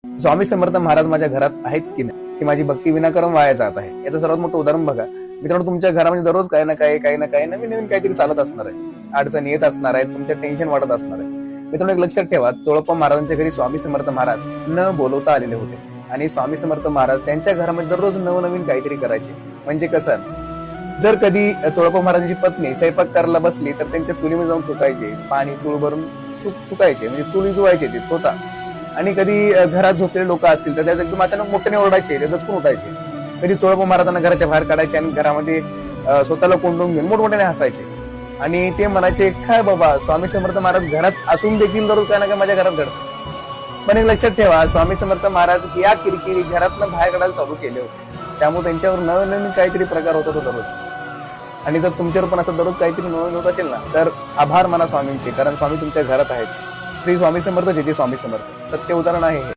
स्वामी समर्थ महाराज माझ्या घरात आहेत की नाही, की माझी भक्ती विनाकारण वाया जात आहे, याचं सर्वात मोठं उदाहरण बघा. मित्रांनो, तुमच्या घरामध्ये दररोज काही ना काही नवीन नवीन काहीतरी चालत असणार आहे, अडचणी येत असणार आहेत, तुमचं टेन्शन वाढत असणार आहे. मित्रांनो, एक लक्षात ठेवा, चोळप्पा महाराजांच्या घरी स्वामी समर्थ महाराज न बोलवता आलेले होते आणि स्वामी समर्थ महाराज त्यांच्या घरामध्ये दररोज नवनवीन काहीतरी करायचे. म्हणजे कसं, जर कधी चोळप्पा महाराजांची पत्नी स्वयंपाक करायला बसली तर त्यांच्या चुलीमध्ये जाऊन थुकायचे, पाणी चूळ भरून थुकायचे, म्हणजे चुली जुवायचे ते स्वतः. आणि कधी घरात झोपलेले लोक असतील तर त्याचं एकदम अचानक मोठ्याने ओरडायचे, ते दचकून उठायचे. कधी चोळप्पा महाराजांना घराच्या बाहेर काढायचे आणि घरामध्ये स्वतःला कोंडून घेऊन मोठमोठ्याने हसायचे आणि ते म्हणायचे, काय बाबा, स्वामी समर्थ महाराज घरात असून देखील दररोज काय ना काय माझ्या घरात घडतं. पण एक लक्षात ठेवा, स्वामी समर्थ महाराज या किरकिरी घरातनं बाहेर काढायला चालू केले होते, त्यामुळे त्यांच्यावर नवनवीन काहीतरी प्रकार होत होता दररोज. आणि जर तुमच्यावर पण असं दररोज काहीतरी नवीन होत असेल ना, तर आभार माना स्वामींचे, कारण स्वामी तुमच्या घरात आहेत. श्री स्वामी समर्थ, जय जय स्वामी समर्थ. सत्य उदाहरण आहे हे.